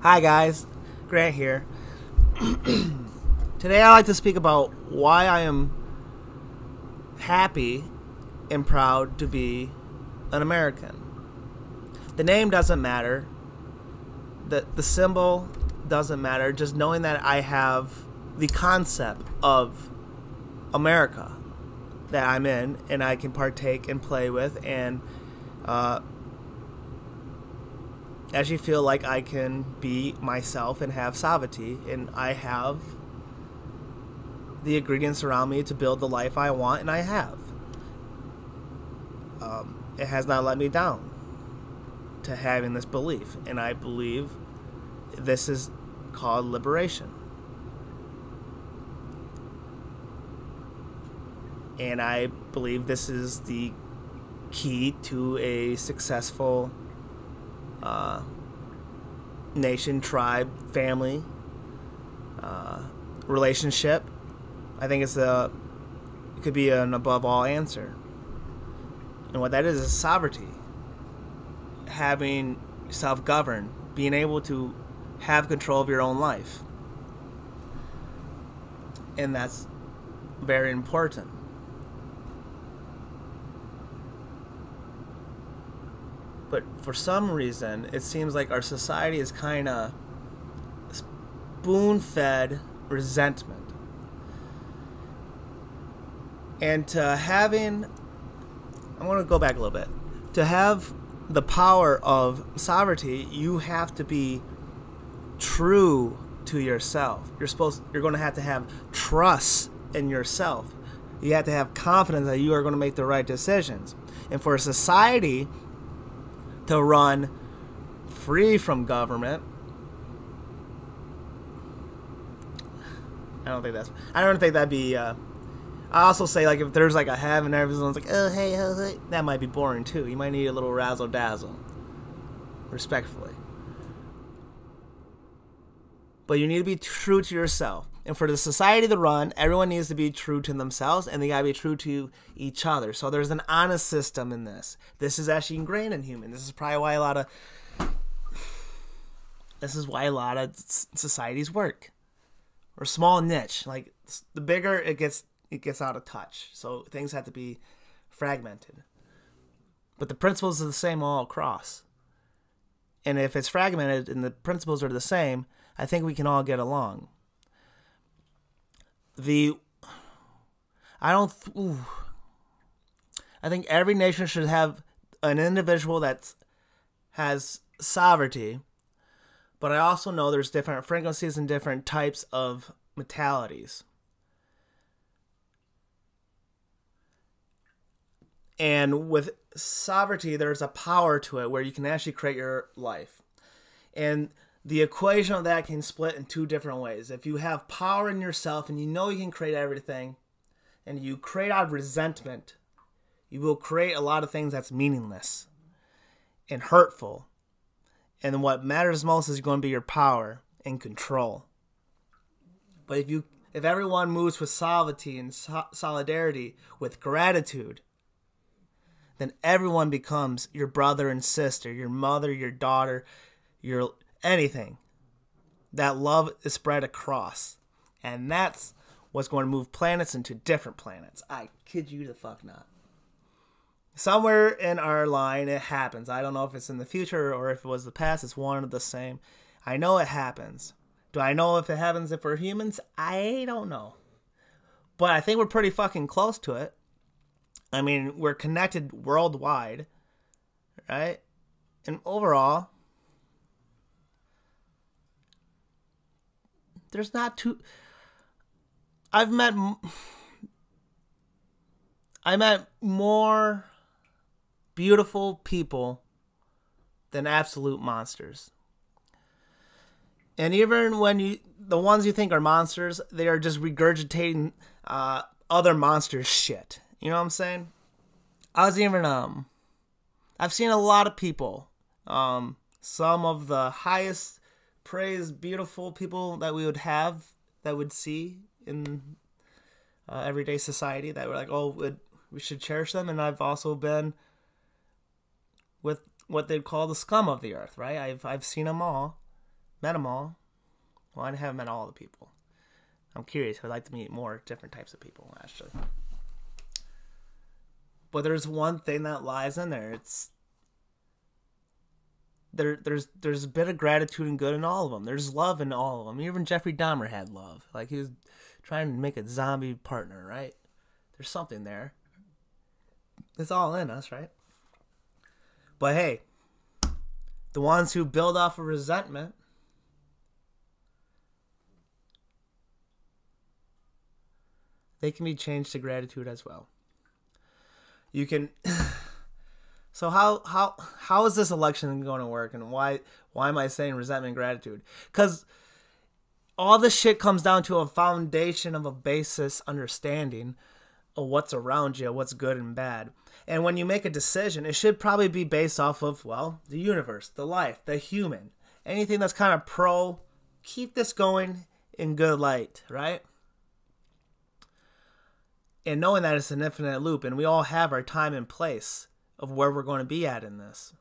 Hi guys, Grant here. Today I'd like to speak about why I am happy and proud to be an American. The name doesn't matter. The symbol doesn't matter. Just knowing that I have the concept of America that I'm in and I can partake and play with and actually feel like I can be myself and have sovereignty, and I have the ingredients around me to build the life I want, and I have. It has not let me down to having this belief, and I believe this is called liberation. And I believe this is the key to a successful nation, tribe, family, relationship. I think it could be an above all answer. And what that is sovereignty. Having self-govern, being able to have control of your own life. And that's very important. But for some reason, it seems like our society is kind of spoon-fed resentment. And I'm going to go back a little bit. To have the power of sovereignty, you have to be true to yourself. You're going to have trust in yourself. You have to have confidence that you are going to make the right decisions. And for a society to run free from government, I don't think that'd be. I also say, like, if there's like a heaven and everyone's like, oh hey, that might be boring too. You might need a little razzle dazzle, respectfully. But you need to be true to yourself. And for the society to run, everyone needs to be true to themselves, and they gotta be true to each other. So there's an honest system in this. This is actually ingrained in human. This is probably why a lot of societies work. Or small niche. Like, the bigger it gets out of touch. So things have to be fragmented. But the principles are the same all across. And if it's fragmented and the principles are the same, I think we can all get along. I think every nation should have an individual that has sovereignty, but I also know there's different frequencies and different types of mentalities. And with sovereignty, there's a power to it where you can actually create your life. And the equation of that can split in two different ways. If you have power in yourself and you know you can create everything, and you create out of resentment, you will create a lot of things that's meaningless and hurtful. And what matters most is going to be your power and control. But if everyone moves with sovereignty and solidarity, with gratitude, then everyone becomes your brother and sister, your mother, your daughter, your anything. That love is spread across. And that's what's going to move planets into different planets. I kid you the fuck not. Somewhere in our line it happens. I don't know if it's in the future or if it was the past. It's one and the same. I know it happens. Do I know if it happens if we're humans? I don't know. But I think we're pretty fucking close to it. I mean, we're connected worldwide, right? And overall, there's not too... I met more beautiful people than absolute monsters. And even when the ones you think are monsters, they are just regurgitating other monsters' shit. You know what I'm saying? I've seen a lot of people, some of the highest praised, beautiful people that we would see in everyday society that were like, oh, we should cherish them. And I've also been with what they'd call the scum of the earth, right? I've seen them all. Met them all. Well, I haven't met all the people. I'm curious. I'd like to meet more different types of people, actually. But there's one thing that lies in there. It's there's a bit of gratitude and good in all of them. There's love in all of them. Even Jeffrey Dahmer had love. Like, he was trying to make a zombie partner, right? There's something there. It's all in us, right? But hey, the ones who build off of resentment, they can be changed to gratitude as well. You can. So how is this election going to work, and why am I saying resentment and gratitude? Because all this shit comes down to a foundation of a basis understanding of what's around you, what's good and bad. And when you make a decision, it should probably be based off of, well, the universe, the life, the human. Anything that's kind of pro, keep this going in good light, right? And knowing that it's an infinite loop, and we all have our time and place of where we're going to be at in this.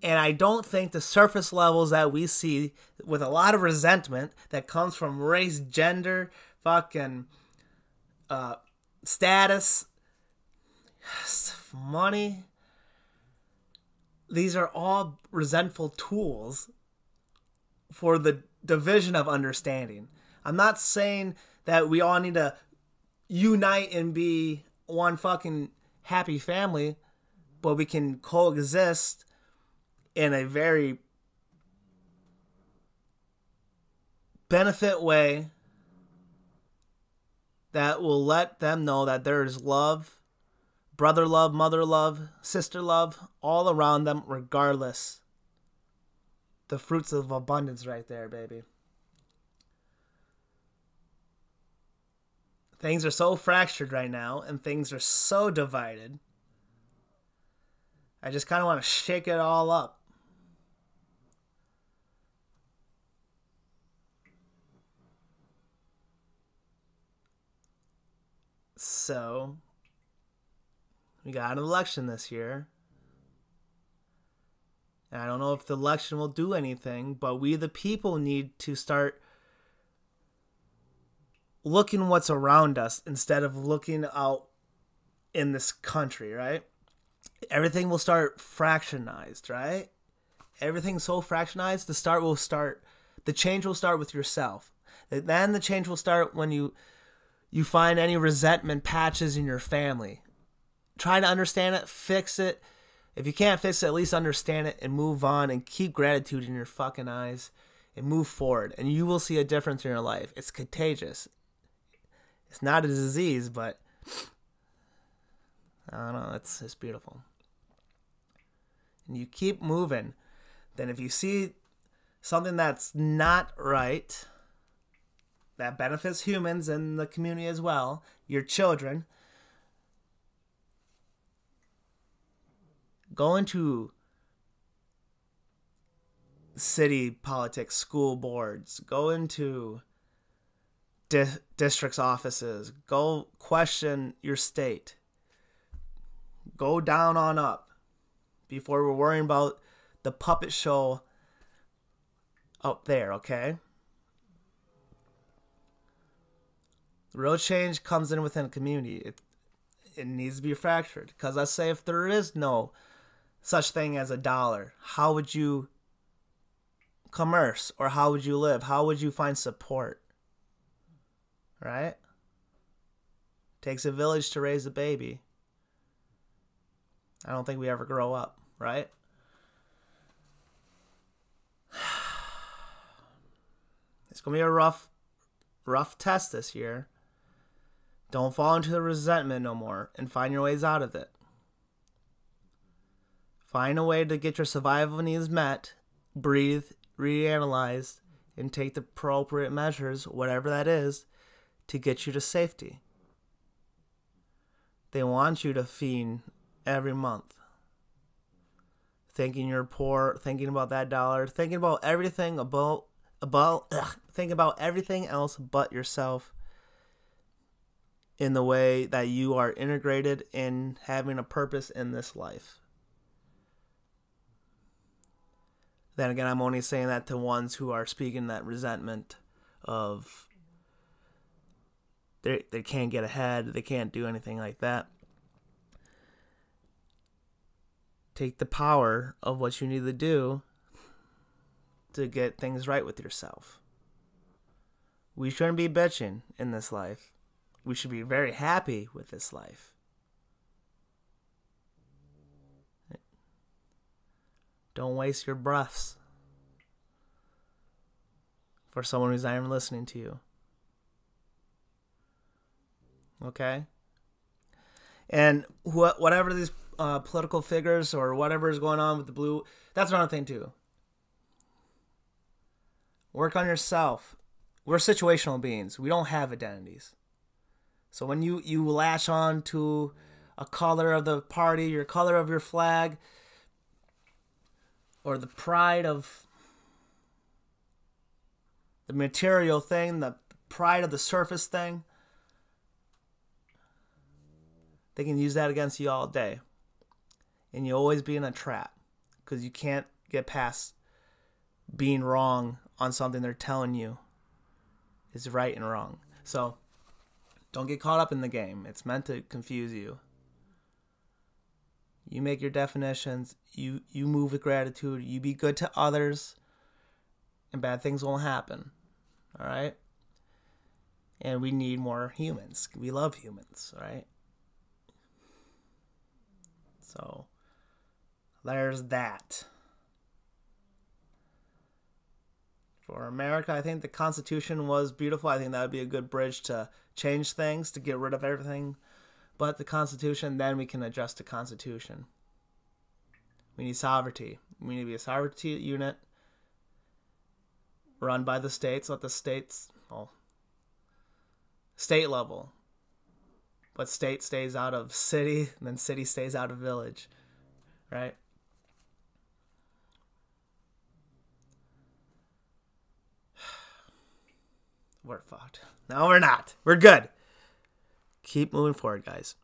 And I don't think the surface levels that we see with a lot of resentment that comes from race, gender, fucking status, money, these are all resentful tools for the division of understanding. I'm not saying that we all need to unite and be one fucking happy family, but we can coexist in a very benefit way that will let them know that there is love, brother love, mother love, sister love, all around them regardless. The fruits of abundance right there, baby. Things are so fractured right now, and things are so divided. I just kind of want to shake it all up. So, we got an election this year. And I don't know if the election will do anything, but we the people need to start looking what's around us instead of looking out in this country, right? Everything will start fractionized, right? Everything's so fractionized, the change will start with yourself. Then the change will start when you find any resentment patches in your family. Try to understand it, fix it. If you can't fix it, at least understand it and move on and keep gratitude in your fucking eyes and move forward. And you will see a difference in your life. It's contagious. It's not a disease, but I don't know. It's beautiful. And you keep moving. Then if you see something that's not right, that benefits humans and the community as well, your children, go into city politics, school boards, go into district's offices, go question your state, go down on up before we're worrying about the puppet show up there, okay? Real change comes in within a community. It needs to be fractured. Because let's say if there is no such thing as a dollar, how would you commerce? Or how would you live? How would you find support? Right? Takes a village to raise a baby. I don't think we ever grow up, right? It's going to be a rough test this year. Don't fall into the resentment no more and find your ways out of it. Find a way to get your survival needs met, breathe, reanalyze, and take the appropriate measures, whatever that is, to get you to safety. They want you to fiend every month. Thinking you're poor, thinking about that dollar, thinking about everything think about everything else but yourself in the way that you are integrated in having a purpose in this life. Then again, I'm only saying that to ones who are speaking that resentment of they can't get ahead, they can't do anything like that. Take the power of what you need to do to get things right with yourself. We shouldn't be bitching in this life. We should be very happy with this life. Don't waste your breaths for someone who's not even listening to you. Okay? And whatever these political figures or whatever is going on with the blue, that's another thing too. Work on yourself. We're situational beings. We don't have identities. So when you latch on to a color of the party, your color of your flag, or the pride of the material thing, the pride of the surface thing, they can use that against you all day. And you always be in a trap because you can't get past being wrong on something they're telling you is right and wrong. So don't get caught up in the game. It's meant to confuse you. You make your definitions. You move with gratitude. You be good to others. And bad things won't happen. All right? And we need more humans. We love humans, right? So there's that. For America, I think the Constitution was beautiful. I think that would be a good bridge to change things, to get rid of everything but the Constitution. Then we can adjust the Constitution. We need sovereignty. We need to be a sovereignty unit run by the states. Let the states, state level. But state stays out of city, and then city stays out of village. Right? We're fucked. No, we're not. We're good. Keep moving forward, guys.